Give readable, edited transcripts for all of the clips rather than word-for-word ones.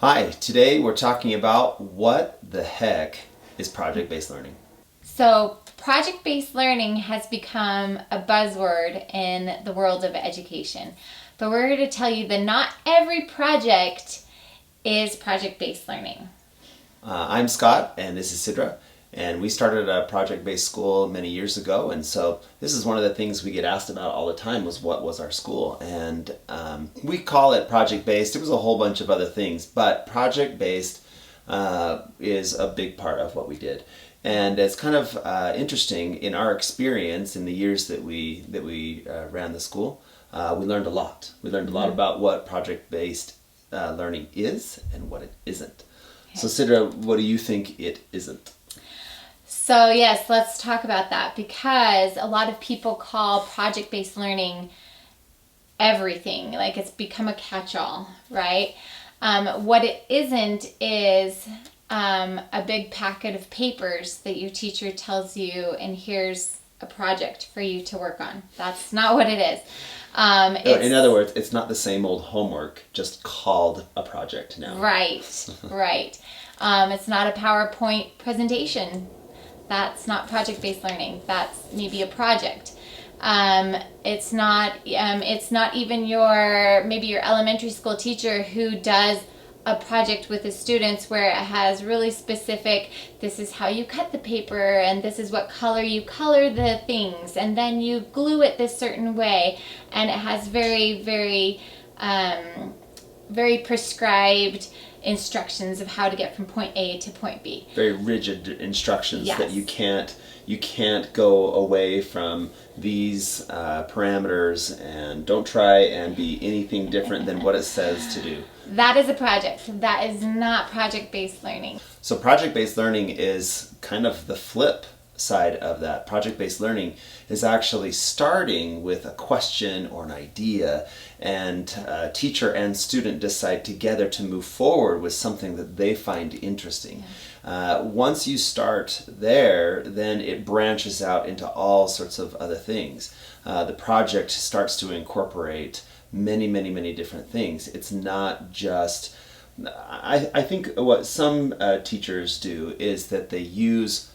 Hi, today we're talking about what the heck is project-based learning. So, project-based learning has become a buzzword in the world of education. But we're here to tell you that not every project is project-based learning. I'm Scott, and this is Sidra, and we started a project-based school many years ago, and so this is one of the things we get asked about all the time was what was our school, and we call it project-based. It was a whole bunch of other things, but project-based is a big part of what we did. And it's kind of interesting in our experience in the years that we ran the school. We learned a lot. We learned a lot about what project-based learning is and what it isn't. Okay. So Sidra, what do you think it isn't? So yes, let's talk about that, because a lot of people call project-based learning everything. Like, it's become a catch-all, right? What it isn't is a big packet of papers that your teacher tells you, and here's a project for you to work on. That's not what it is. In other words, it's not the same old homework, just called a project now. Right, right. It's not a PowerPoint presentation. That's not project-based learning. That's maybe a project. It's not even maybe your elementary school teacher who does a project with the students where it has really specific, this is how you cut the paper, and this is what color you color the things, and then you glue it this certain way, and it has very, very, very prescribed instructions of how to get from point A to point B. Very rigid instructions. Yes. That you can't go away from these parameters, and don't try and be anything different than what it says to do. That is a project. That is not project-based learning. So project-based learning is kind of the flip side of that. Project-based learning is actually starting with a question or an idea, and teacher and student decide together to move forward with something that they find interesting. Once you start there, then it branches out into all sorts of other things. The project starts to incorporate many different things. It's not just, I think what some teachers do is that they use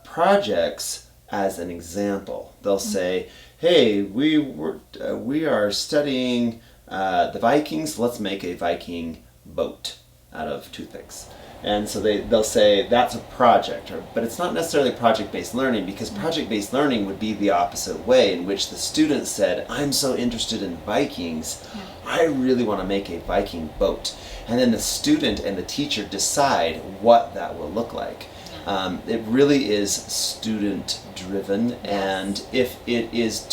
projects as an example. They'll say, hey, we are studying the Vikings, let's make a Viking boat out of toothpicks. And so they'll say that's a project, but it's not necessarily project-based learning, because project-based learning would be the opposite way, in which the student said, I'm so interested in Vikings, I really want to make a Viking boat. And then the student and the teacher decide what that will look like. It really is student-driven, and if it's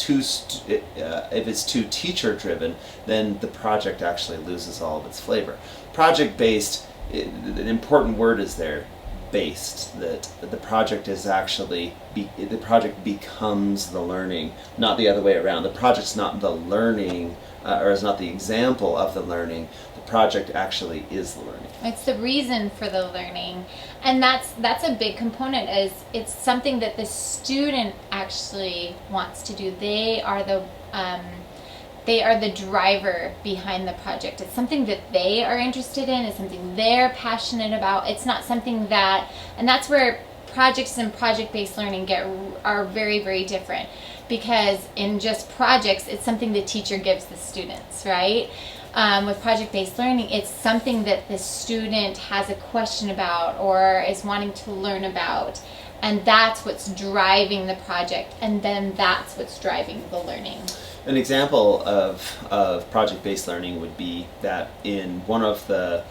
too teacher-driven, then the project actually loses all of its flavor. Project-based, an important word is there, based, that the project is actually, the project becomes the learning, not the other way around. The project's not the learning, or is not the example of the learning. The project actually is the learning. It's the reason for the learning, and that's a big component. Is it's something that the student actually wants to do. They are the driver behind the project. It's something that they are interested in. It's something they're passionate about. It's not something that, and that's where projects and project-based learning are very, very different. Because in just projects, it's something the teacher gives the students, right? With project-based learning, it's something that the student has a question about or is wanting to learn about. And that's what's driving the project, and then that's what's driving the learning. An example of project-based learning would be that in one of the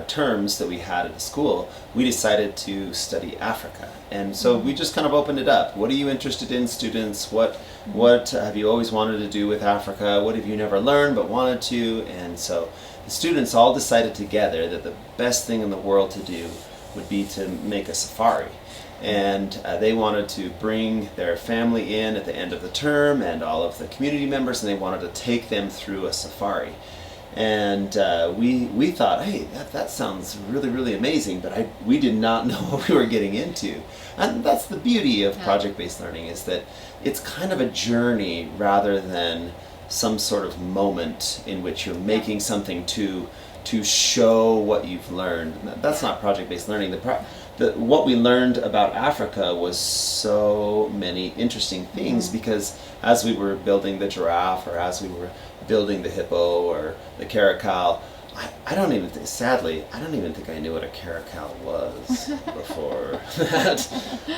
terms that we had at the school, we decided to study Africa. And so we just kind of opened it up. What are you interested in, students? What have you always wanted to do with Africa? What have you never learned but wanted to? And so the students all decided together that the best thing in the world to do would be to make a safari. And they wanted to bring their family in at the end of the term and all of the community members, and they wanted to take them through a safari. And we thought, hey, that sounds really amazing, but we did not know what we were getting into. And that's the beauty of project-based learning, is that it's kind of a journey rather than some sort of moment in which you're making something to to show what you've learned. That's not project-based learning. What we learned about Africa was so many interesting things, because as we were building the giraffe, or as we were building the hippo or the caracal, I don't even think I knew what a caracal was before that.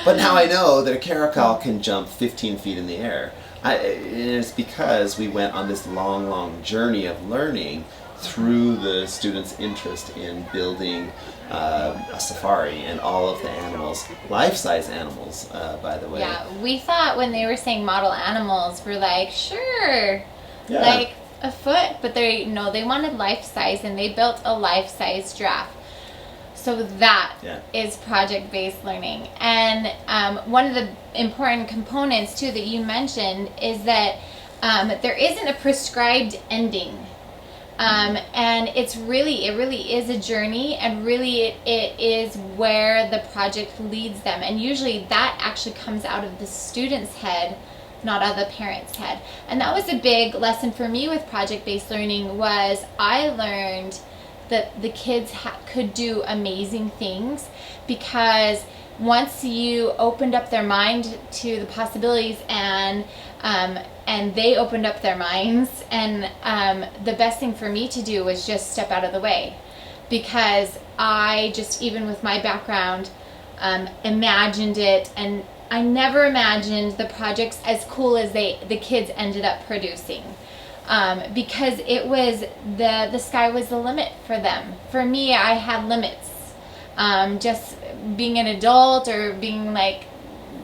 But now I know that a caracal can jump 15 feet in the air. It's because we went on this long journey of learning through the students' interest in building a safari and all of the animals, life-size animals, by the way. Yeah, we thought when they were saying model animals, we're like, sure, Yeah. like a foot, but they wanted life-size, and they built a life-size giraffe. So that is project-based learning. And one of the important components, too, that you mentioned is that there isn't a prescribed ending. And it really is a journey, and really it is where the project leads them. And usually that actually comes out of the student's head, not out of the parent's head. And that was a big lesson for me with project-based learning. Was I learned that the kids could do amazing things, because once you opened up their mind to the possibilities, and they opened up their minds, and the best thing for me to do was just step out of the way, because I just, even with my background, imagined it, and I never imagined the projects as cool as the kids ended up producing. Because it was the sky was the limit for them. For me, I had limits. Just being an adult, or being like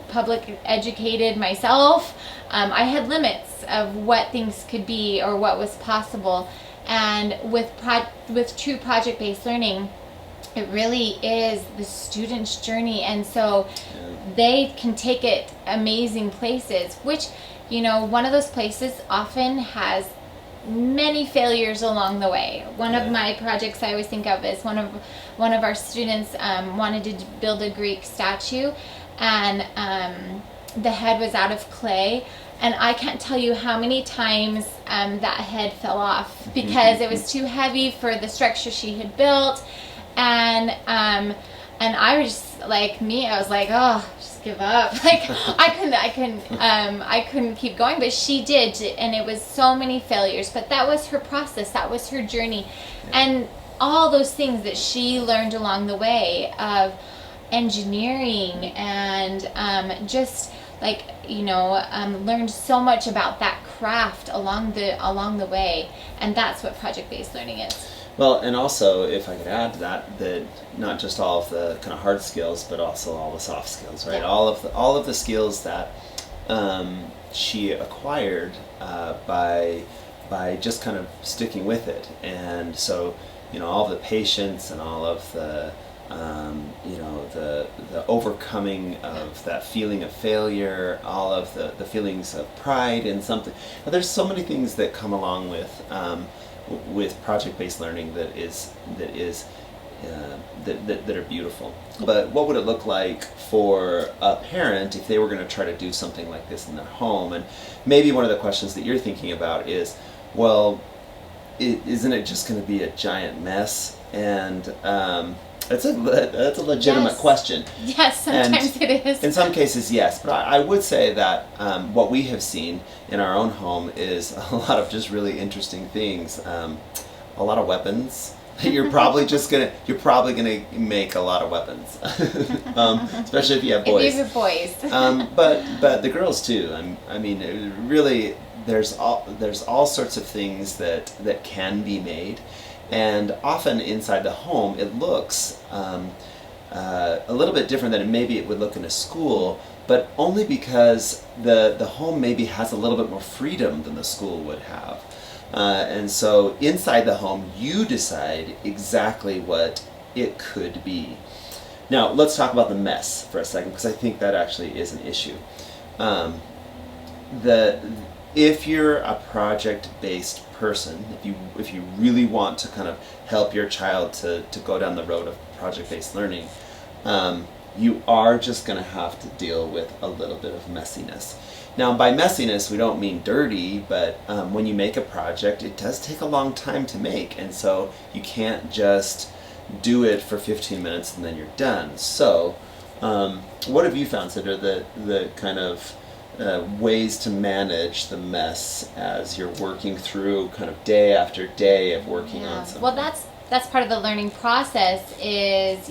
public educated myself, I had limits of what things could be or what was possible. And with true project-based learning, it really is the student's journey, and so they can take it amazing places, which, one of those places often has many failures along the way. One of my projects I always think of is one of our students wanted to build a Greek statue, and the head was out of clay, and I can't tell you how many times that head fell off because it was too heavy for the structure she had built. And I was just like me. I was like, oh, just give up. Like I couldn't keep going. But she did, and it was so many failures. But that was her process. That was her journey, and all those things that she learned along the way of engineering, and just like learned so much about that craft along the way. And that's what project-based learning is. Well, and also, if I could add to that not just all of the kind of hard skills, but also all the soft skills, right? Yeah. All of the skills that she acquired by just kind of sticking with it, and so all of the patience and all of the the overcoming of that feeling of failure, all of the feelings of pride in something. But there's so many things that come along with project-based learning that are beautiful. But what would it look like for a parent if they were going to try to do something like this in their home? And maybe one of the questions that you're thinking about is, well, isn't it just going to be a giant mess? And that's a legitimate question. Yes, sometimes it is. In some cases, yes. But I would say that what we have seen in our own home is a lot of just really interesting things. A lot of weapons. You're probably gonna make a lot of weapons, especially if you have boys. If you have boys. But the girls too. I mean, really, there's all sorts of things that can be made. And often inside the home, it looks a little bit different than maybe it would look in a school, but only because the home maybe has a little bit more freedom than the school would have. And so inside the home, you decide exactly what it could be. Now, let's talk about the mess for a second, because I think that actually is an issue. If you're a project-based person, if you really want to kind of help your child to go down the road of project-based learning, you are just going to have to deal with a little bit of messiness. Now, by messiness, we don't mean dirty, but when you make a project, it does take a long time to make, and so you can't just do it for 15 minutes and then you're done. So, what have you found, Sidra, the kind of ways to manage the mess as you're working through kind of day after day of working on something? Well, that's part of the learning process is,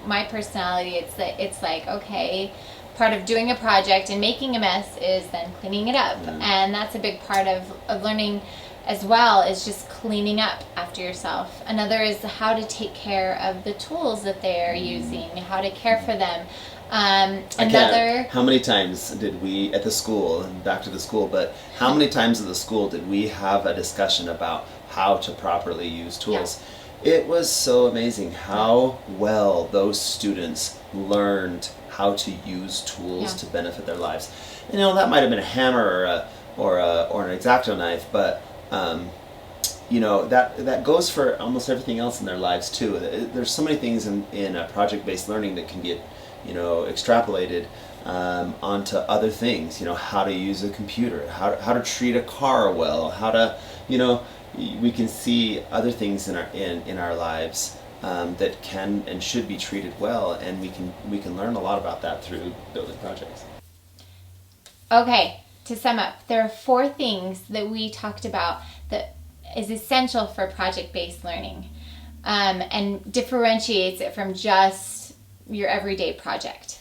my personality. It's like, okay, part of doing a project and making a mess is then cleaning it up. And that's a big part of learning as well, is just cleaning up after yourself. Another is how to take care of the tools that they're using, how to care for them. How many times did we at the school, and back to the school, but how many times at the school did we have a discussion about how to properly use tools? Yeah. It was so amazing how well those students learned how to use tools to benefit their lives. That might have been a hammer or an X-Acto knife, but that goes for almost everything else in their lives too. There's so many things in project-based learning that can get extrapolated onto other things. How to use a computer, how to treat a car well, how to we can see other things in our lives that can and should be treated well, and we can learn a lot about that through building projects. Okay, to sum up, there are 4 things that we talked about that is essential for project-based learning, and differentiates it from just your everyday project.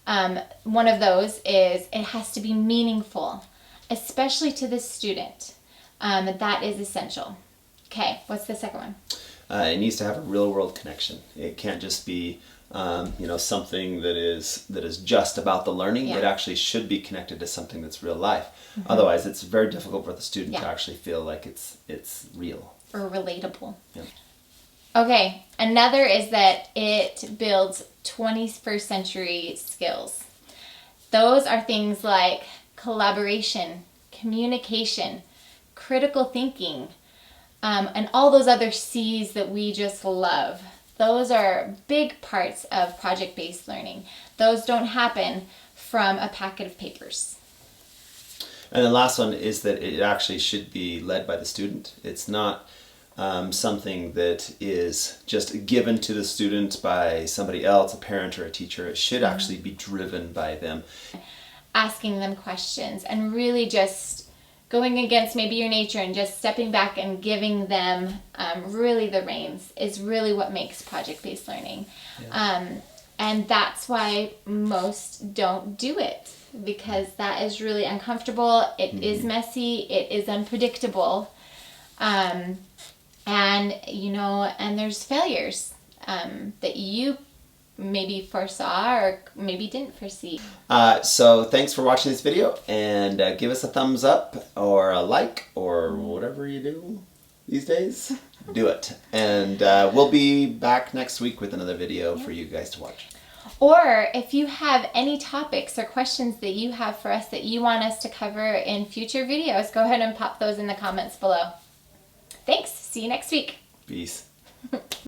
One of those is it has to be meaningful, especially to the student. That is essential. Okay, what's the second one? It needs to have a real-world connection. It can't just be something that is just about the learning. It actually should be connected to something that's real life. Otherwise, it's very difficult for the student to actually feel like it's real or relatable. Yeah. Okay, another is that it builds 21st century skills. Those are things like collaboration, communication, critical thinking, and all those other C's that we just love. Those are big parts of project-based learning. Those don't happen from a packet of papers. And the last one is that it actually should be led by the student. It's not something that is just given to the student by somebody else, a parent or a teacher. It should actually be driven by them. Asking them questions and really just going against maybe your nature and just stepping back and giving them really the reins is really what makes project-based learning. Yeah. And that's why most don't do it, because that is really uncomfortable. It is messy. It is unpredictable. And there's failures that you maybe foresaw or maybe didn't foresee. So thanks for watching this video, and give us a thumbs up or a like or whatever you do these days. Do it. And we'll be back next week with another video for you guys to watch. Or if you have any topics or questions that you have for us that you want us to cover in future videos, go ahead and pop those in the comments below. Thanks. See you next week. Peace.